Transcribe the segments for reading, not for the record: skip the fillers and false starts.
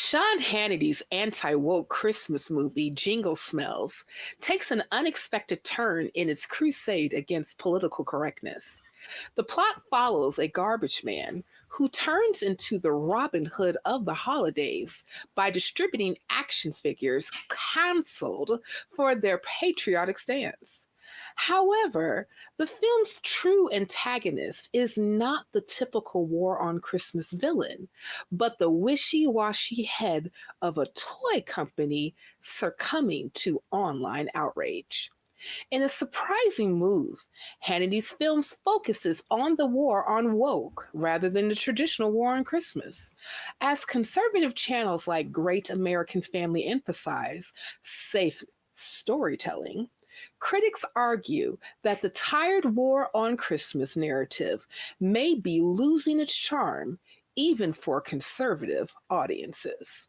Sean Hannity's anti-woke Christmas movie, Jingle Smells, takes an unexpected turn in its crusade against political correctness. The plot follows a garbage man who turns into the Robin Hood of the holidays by distributing action figures canceled for their patriotic stance. However, the film's true antagonist is not the typical war on Christmas villain, but the wishy washy head of a toy company succumbing to online outrage. In a surprising move, Hannity's films focuses on the war on woke rather than the traditional war on Christmas. As conservative channels like Great American Family emphasize safe storytelling, critics argue that the tired war on Christmas narrative may be losing its charm even for conservative audiences.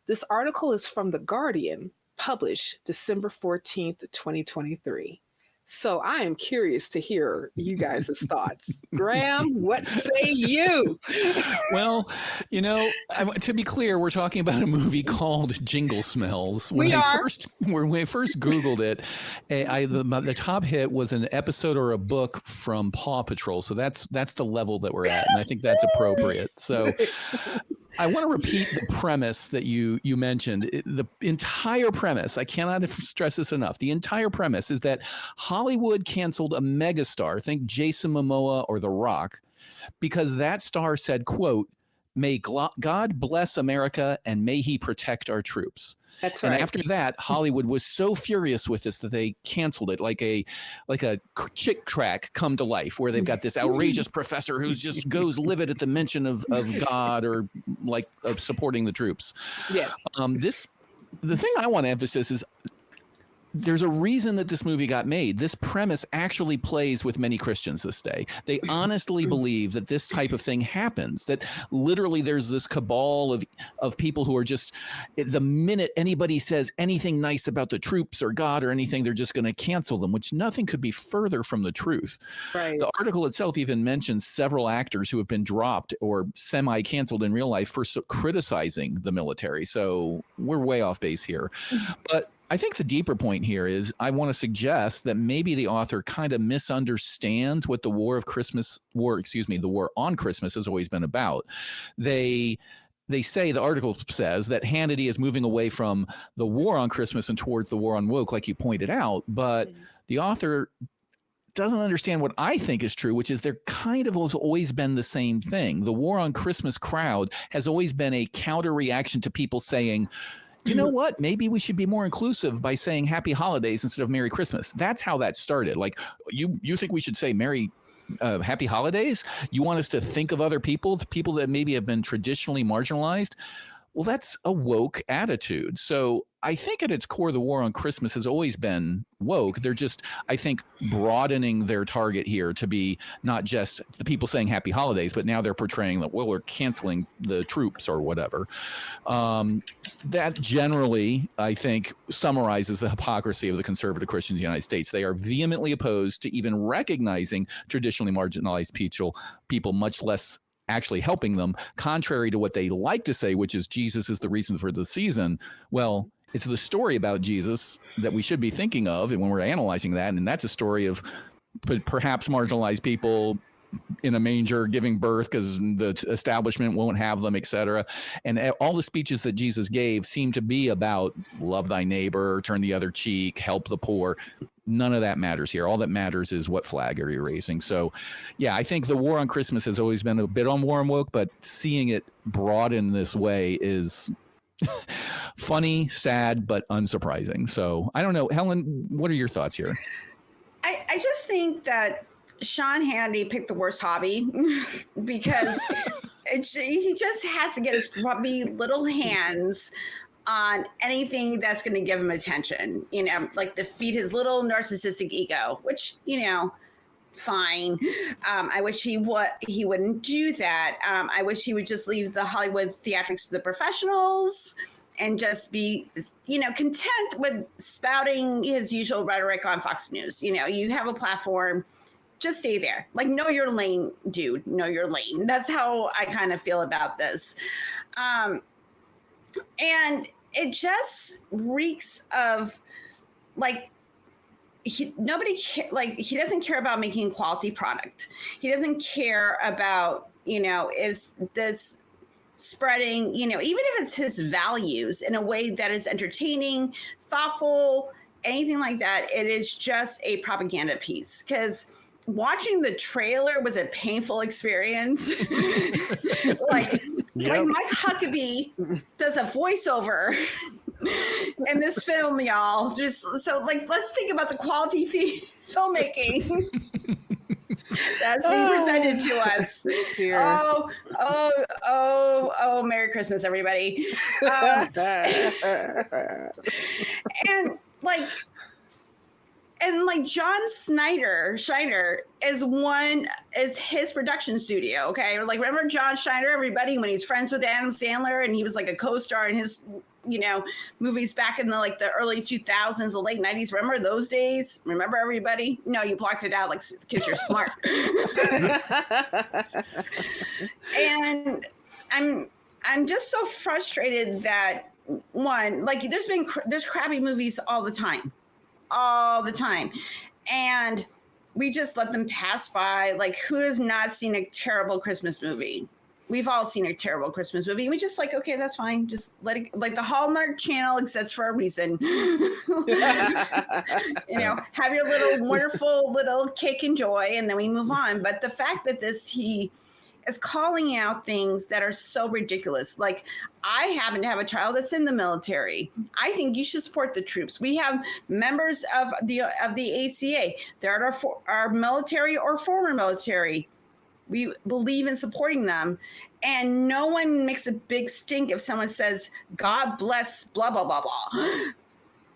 This article is from The Guardian, published December 14th, 2023. So I am curious to hear you guys' thoughts. Graham, what say you? Well, to be clear, we're talking about a movie called Jingle Smells. When I first Googled it, the top hit was an episode or a book from Paw Patrol. So that's the level that we're at, and I think that's appropriate. So I want to repeat the premise that you mentioned. The entire premise, I cannot stress this enough, the entire premise is that Hollywood canceled a megastar, think Jason Momoa or The Rock, because that star said, quote, "May God bless America and may he protect our troops." That's right. And after that, Hollywood was so furious with this that they canceled it, like a chick track come to life, where they've got this outrageous professor who just goes livid at the mention of God or of supporting the troops. Yes. The thing I want to emphasize is there's a reason that this movie got made. This premise actually plays with many Christians this day. They honestly believe that this type of thing happens, that literally there's this cabal of people who are just, the minute anybody says anything nice about the troops or God or anything, they're just going to cancel them, which nothing could be further from the truth. Right. The article itself even mentions several actors who have been dropped or semi-canceled in real life for criticizing the military. So we're way off base here. But I think the deeper point here is I want to suggest that maybe the author kind of misunderstands what the war on Christmas has always been about. They say, the article says, that Hannity is moving away from the war on Christmas and towards the war on woke, like you pointed out, but the author doesn't understand what I think is true, which is there kind of has always been the same thing. The war on Christmas crowd has always been a counter reaction to people saying, you know what? Maybe we should be more inclusive by saying Happy Holidays instead of Merry Christmas. That's how that started. Like, you think we should say Happy Holidays? You want us to think of other people, the people that maybe have been traditionally marginalized? Well, that's a woke attitude. So I think at its core, the war on Christmas has always been woke. They're just, I think, broadening their target here to be not just the people saying Happy Holidays, but now they're portraying that, well, we're canceling the troops or whatever. That generally, I think, summarizes the hypocrisy of the conservative Christians in the United States. They are vehemently opposed to even recognizing traditionally marginalized people, much less actually helping them, contrary to what they like to say, which is Jesus is the reason for the season. Well, it's the story about Jesus that we should be thinking of, and when we're analyzing that, and that's a story of perhaps marginalized people in a manger giving birth because the establishment won't have them, etc. And all the speeches that Jesus gave seem to be about love thy neighbor, turn the other cheek, help the poor. None of that matters here. All that matters is what flag are you raising. So, yeah, I think the war on Christmas has always been a bit on war and woke, but seeing it broaden this way is funny, sad, but unsurprising. So I don't know. Helen, what are your thoughts here? I just think that Sean Hannity picked the worst hobby because he just has to get his grubby little hands on anything that's going to give him attention, like to feed his little narcissistic ego, which, fine. I wish he wouldn't do that. I wish he would just leave the Hollywood theatrics to the professionals and just be, content with spouting his usual rhetoric on Fox News. You have a platform, just stay there. Like, know your lane, dude. Know your lane. That's how I kind of feel about this. And it just reeks of like he doesn't care about making quality product. He doesn't care about, is this spreading, even if it's his values in a way that is entertaining, thoughtful, anything like that. It is just a propaganda piece, because watching the trailer was a painful experience. Like Mike Huckabee does a voiceover in this film, y'all. Just so let's think about the quality filmmaking that's being presented to us. Here. Oh, Merry Christmas, everybody. And John Schneider is his production studio. Okay. Remember John Schneider, everybody, when he's friends with Adam Sandler and he was like a co-star in his, movies back in the early 2000s, the late 90s. Remember those days? Remember, everybody? No, you blocked it out because you're smart. And I'm just so frustrated that there's crappy movies all the time, and we just let them pass by. Who has not seen a terrible Christmas movie? We've all seen a terrible Christmas movie. We just okay, that's fine. Just let it, the Hallmark Channel exists for a reason. Have your little wonderful little cake and joy, and then we move on. But the fact that he is calling out things that are so ridiculous. I happen to have a child that's in the military. I think you should support the troops. We have members of the ACA. They're our military or former military. We believe in supporting them. And no one makes a big stink if someone says, God bless, blah, blah, blah, blah.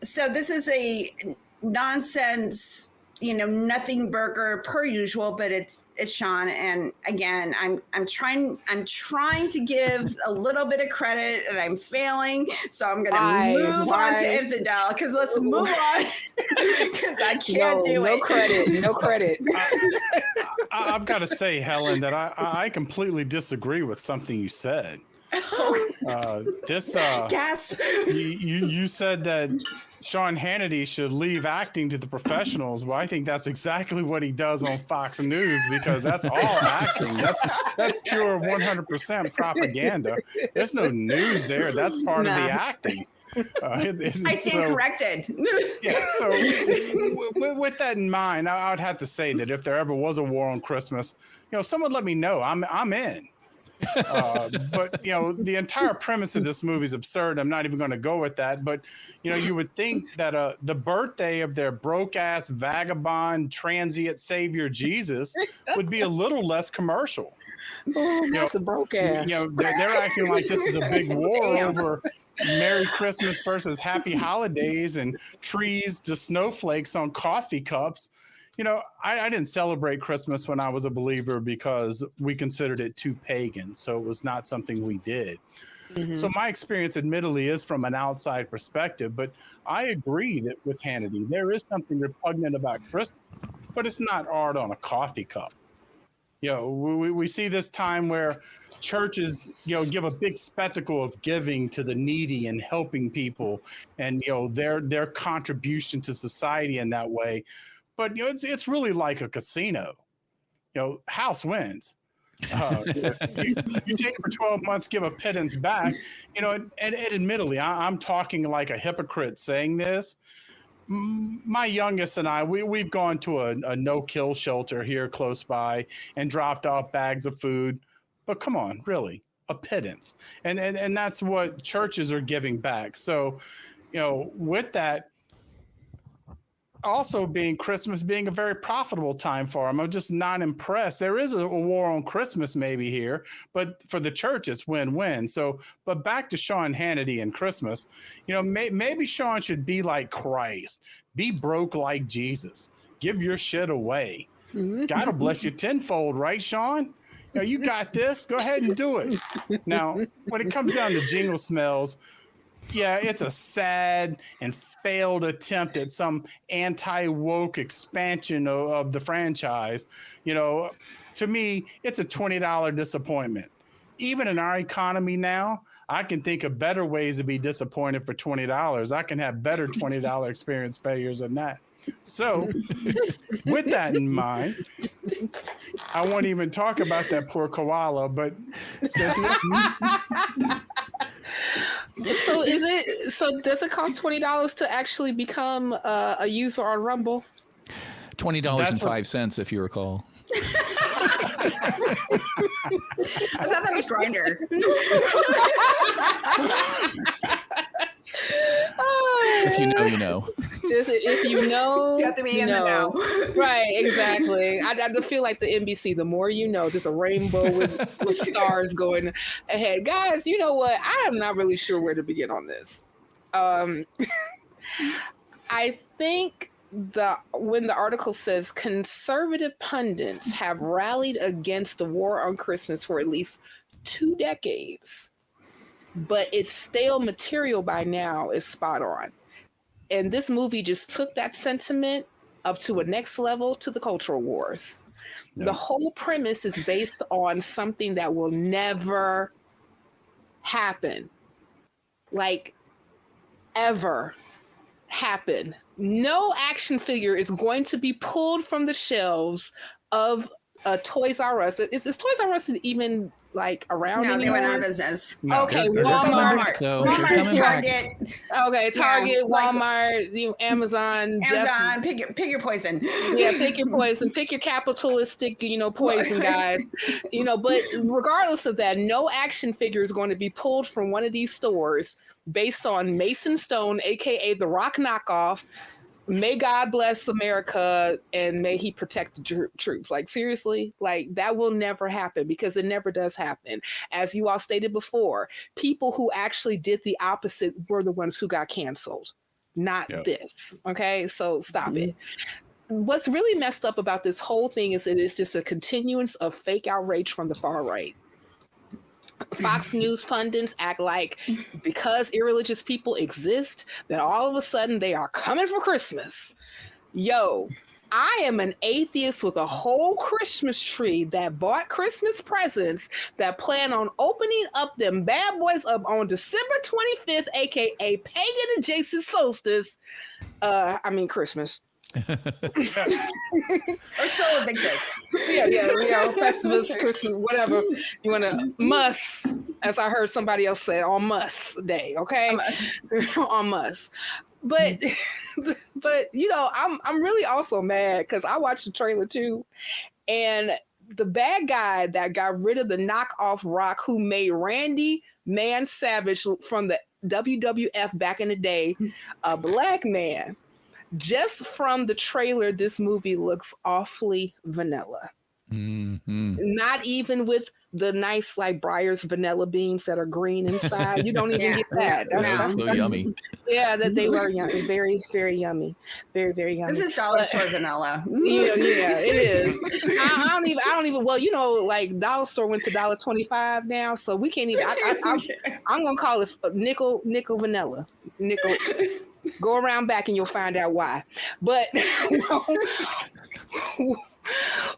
So this is a nonsense, nothing burger per usual, but it's Sean. And again, I'm trying to give a little bit of credit, and I'm failing. So I'm going to move on to Infidel, because let's move on, because I can't do it. No credit. I've got to say, Helen, that I completely disagree with something you said. Gasp. You said that Sean Hannity should leave acting to the professionals. Well, I think that's exactly what he does on Fox News, because that's all acting. That's pure 100% propaganda. There's no news there. That's part of the acting. I stand corrected. Yeah. So with that in mind, I would have to say that if there ever was a war on Christmas, someone let me know. I'm in. But the entire premise of this movie is absurd. I'm not even going to go with that. But you would think that the birthday of their broke ass vagabond transient savior Jesus would be a little less commercial. That's a broke ass. They're acting like this is a big war over Merry Christmas versus Happy Holidays and trees to snowflakes on coffee cups. I didn't celebrate Christmas when I was a believer because we considered it too pagan. So it was not something we did. Mm-hmm. So my experience, admittedly, is from an outside perspective. But I agree that with Hannity, there is something repugnant about Christmas, but it's not art on a coffee cup. We see this time where churches, give a big spectacle of giving to the needy and helping people, and their contribution to society in that way. But it's really like a casino. House wins. You take it for 12 months, give a pittance back. And admittedly, I'm talking like a hypocrite saying this. My youngest and I, we've gone to a no-kill shelter here close by and dropped off bags of food. But come on, really, a pittance. And that's what churches are giving back. So, with that, also Christmas being a very profitable time for them, I'm just not impressed. There is a war on Christmas maybe here, but for the church, it's win-win. So, but back to Sean Hannity and Christmas, maybe Sean should be like Christ, be broke like Jesus, give your shit away. Mm-hmm. God will bless you tenfold, right, Sean? You got this. Go ahead and do it. Now, when it comes down to Jingle Smells, yeah, it's a sad and failed attempt at some anti-woke expansion of the franchise. To me, it's a $20 disappointment. even in our economy now, I can think of better ways to be disappointed for $20. I can have better $20 experience failures than that. So with that in mind, I won't even talk about that poor koala, but Cynthia? So does it cost $20 to actually become a user on Rumble? $20.05 if you recall. I thought that was Grinder. If you know, you know. Just if you know, You have to be in the know. Right, exactly. I feel like the NBC, the more you know, there's a rainbow with stars going ahead. Guys, you know what? I am not really sure where to begin on this. I think when the article says conservative pundits have rallied against the war on Christmas for at least 2 decades, but it's stale material by now is spot on. And this movie just took that sentiment up to a next level to the cultural wars. Yep. The whole premise is based on something that will never happen. Like, ever happen. No action figure is going to be pulled from the shelves of Toys R Us. Is Toys R Us even like around anymore? No, they went out of business. No, okay, Walmart. So Walmart, Target. Okay, Target, Yeah, Walmart, Amazon. Amazon, pick your poison. Yeah, pick your poison. Pick your capitalistic, poison, guys. But regardless of that, no action figure is going to be pulled from one of these stores based on Mason Stone, aka the Rock knockoff. May God bless America and may he protect the troops. Like, seriously, like that will never happen because it never does happen. As you all stated before, people who actually did the opposite were the ones who got canceled, not this. Okay, so stop it. What's really messed up about this whole thing is it is just a continuance of fake outrage from the far right. Fox News pundits act like because irreligious people exist, that all of a sudden they are coming for Christmas. Yo, I am an atheist with a whole Christmas tree that bought Christmas presents that plan on opening up them bad boys up on December 25th, aka pagan adjacent solstice. Christmas. Or Solar Victus. Yeah, Festivus, Christmas, whatever you want to, as I heard somebody else say, on Muss Day, okay? On Muss. But I'm really also mad because I watched the trailer too, and the bad guy that got rid of the knockoff Rock who made Randy Man Savage from the WWF back in the day, a black man. Just from the trailer, this movie looks awfully vanilla. Mm-hmm. Not even with the nice, like, Breyer's vanilla beans that are green inside. You don't even get that. That's so yummy. Yeah, that they were yummy. Very, very yummy. Very, very yummy. This is dollar store vanilla. Yeah, it is. I don't even. Well, like dollar store went to $1.25 now, so we can't even. I'm gonna call it nickel vanilla. Nickel. Go around back and you'll find out why. But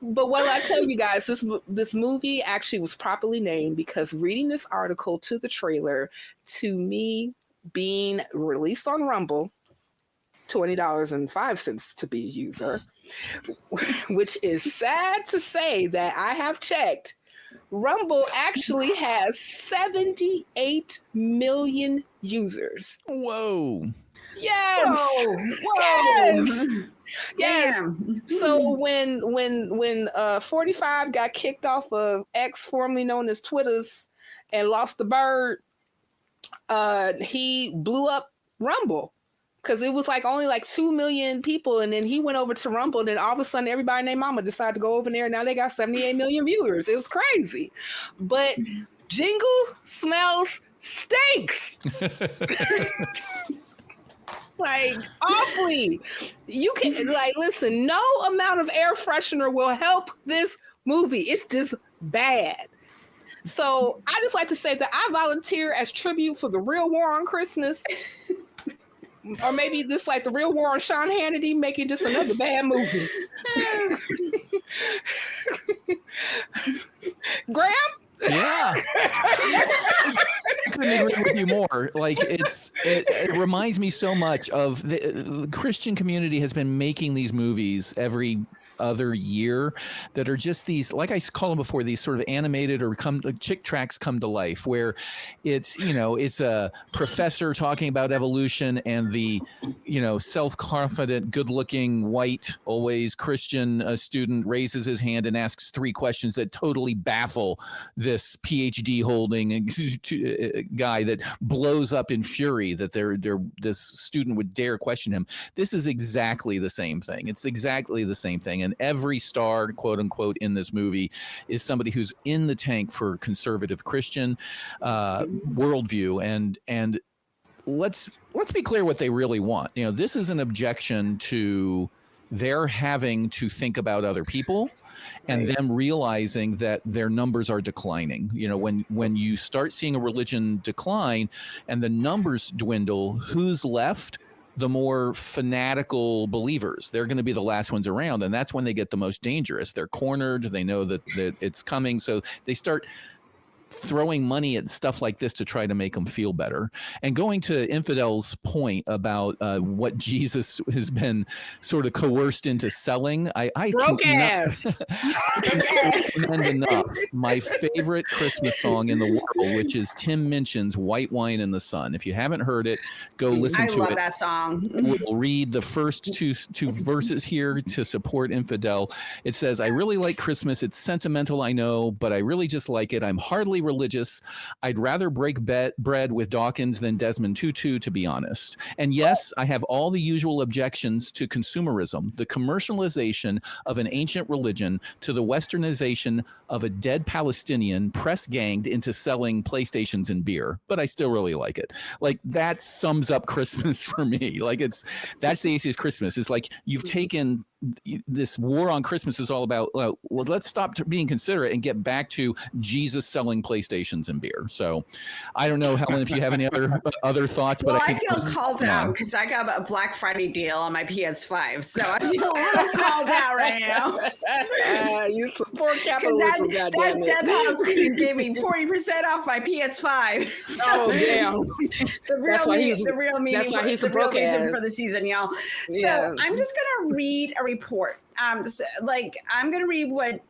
what I tell you guys, this movie actually was properly named because reading this article to the trailer, to me being released on Rumble, $20.05 to be a user, which is sad to say that I have checked. Rumble actually has 78 million users. Whoa. Yes. Whoa. Yes. Damn. So when 45 got kicked off of X, formerly known as Twitter's, and lost the bird, he blew up Rumble because it was only 2 million people, and then he went over to Rumble, and then all of a sudden everybody and their mama decided to go over there, and now they got 78 million viewers. It was crazy. But Jingle Smells stinks. Awfully. You can listen, no amount of air freshener will help this movie. It's just bad. So I just like to say that I volunteer as tribute for the real war on Christmas. Or maybe just the real war on Sean Hannity, making just another bad movie. Graham? Yeah. I couldn't agree with you more. Like it reminds me so much of the Christian community has been making these movies every other year that are just these, like I call them before, these sort of animated or chick tracks come to life, where it's, it's a professor talking about evolution, and the, self-confident, good-looking, white, always Christian student raises his hand and asks 3 questions that totally baffle this PhD holding guy that blows up in fury that this student would dare question him. This is exactly the same thing. It's exactly the same thing. And every star, quote unquote, in this movie is somebody who's in the tank for conservative Christian worldview. And let's be clear what they really want. This is an objection to their having to think about other people and them realizing that their numbers are declining. When you start seeing a religion decline and the numbers dwindle, who's left? The more fanatical believers. They're going to be the last ones around, and that's when they get the most dangerous. They're cornered. They know that it's coming, so they start throwing money at stuff like this to try to make them feel better. And going to Infidel's point about what Jesus has been sort of coerced into selling, I broke ass. recommend enough my favorite Christmas song in the world, which is Tim Minchin's "White Wine in the Sun." If you haven't heard it, go listen to it. I love that song. We'll read the first two verses here to support Infidel. It says, "I really like Christmas. It's sentimental, I know, but I really just like it. I'm hardly religious. I'd rather break bread with Dawkins than Desmond Tutu, to be honest. And yes, I have all the usual objections to consumerism, the commercialization of an ancient religion to the westernization of a dead Palestinian press-ganged into selling PlayStations and beer. But I still really like it." Like, that sums up Christmas for me. Like, that's the atheist Christmas. It's like you've taken this war on Christmas is all about, well, let's stop being considerate and get back to Jesus selling PlayStations and beer. So I don't know, Helen, if you have any other thoughts, but I feel called out because I got a Black Friday deal on my PS5. So I feel a little called out right now. You support capitalism, that dead house gave me 40% off my PS5. So oh, damn. The real meaning that's why he's the a broke real reason ass for the season, y'all. Yeah. So I'm just going to read a report. I'm going to read what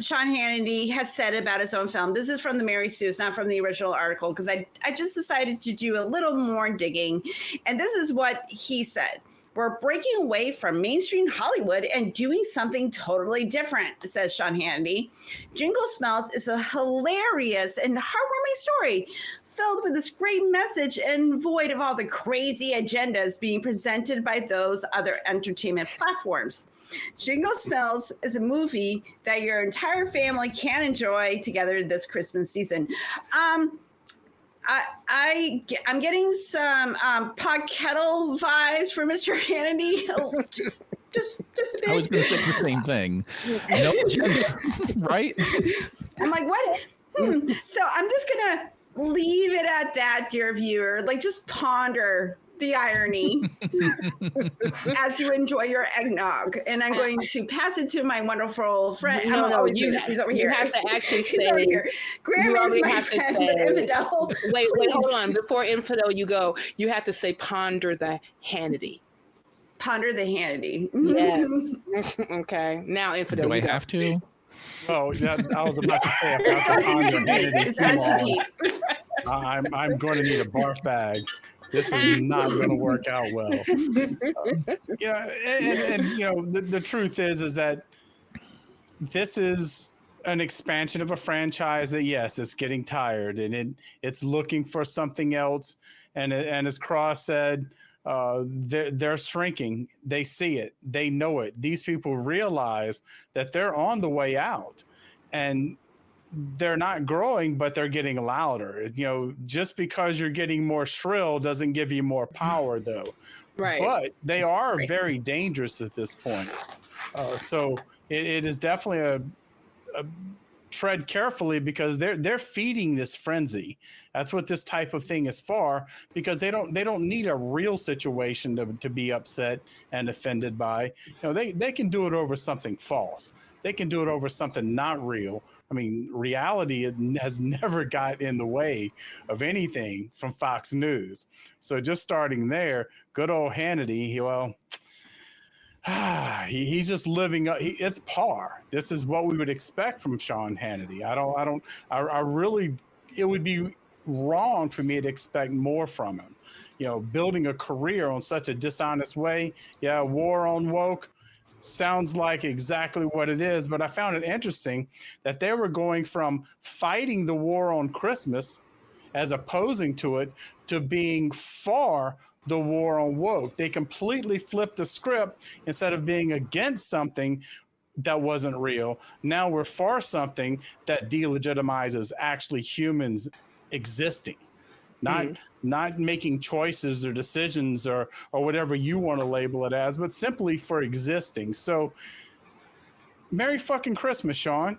Sean Hannity has said about his own film. This is from the Mary Sue. It's not from the original article because I just decided to do a little more digging. And this is what he said. "We're breaking away from mainstream Hollywood and doing something totally different," says Sean Hannity. "Jingle Smells is a hilarious and heartwarming story filled with this great message and void of all the crazy agendas being presented by those other entertainment platforms. Jingle Smells is a movie that your entire family can enjoy together this Christmas season." I'm getting some Pod Kettle vibes from Mr. Hannity. Just a bit. I was going to say the same thing. No agenda, right? I'm like, what? So I'm just going to leave it at that, dear viewer. Like, just ponder the irony as you enjoy your eggnog. And I'm going to pass it to my wonderful friend. He's over here. You have to actually say, he's over here. Graham is my friend, but Infidel. Wait, hold on. Before Infidel, you have to say, ponder the Hannity. Ponder the Hannity. Yes. Okay. Now, Infidel. Do I have to? Oh, yeah, I was about to say, if I have to ponder Hannity too long, I'm going to need a barf bag. This is not going to work out well. The truth is that this is an expansion of a franchise that, yes, it's getting tired and it's looking for something else. And as Cross said, they're shrinking. They see it. They know it. These people realize that they're on the way out, and they're not growing, but they're getting louder. Just because you're getting more shrill doesn't give you more power, though. Right. But they are very dangerous at this point. So it is definitely a tread carefully, because they're feeding this frenzy. That's what this type of thing is for, because they don't need a real situation to be upset and offended by. They can do it over something false. They can do it over something not real. I mean, reality has never got in the way of anything from Fox News. So just starting there, good old Hannity, he's just living up. It's par. This is what we would expect from Sean Hannity. I really, it would be wrong for me to expect more from him. Building a career on such a dishonest way. Yeah, war on woke sounds like exactly what it is. But I found it interesting that they were going from fighting the war on Christmas as opposing to it, to being for the war on woke. They completely flipped the script. Instead of being against something that wasn't real, now we're for something that delegitimizes actually humans existing, not making choices or decisions or whatever you want to label it as, but simply for existing. So Merry fucking Christmas, Sean.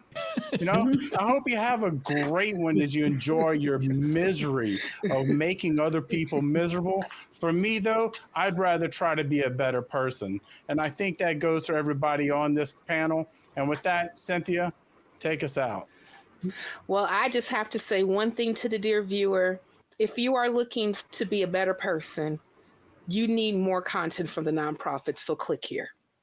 I hope you have a great one as you enjoy your misery of making other people miserable. For me, though, I'd rather try to be a better person. And I think that goes for everybody on this panel. And with that, Cynthia, take us out. Well, I just have to say one thing to the dear viewer. If you are looking to be a better person, you need more content from the nonprofits. So click here.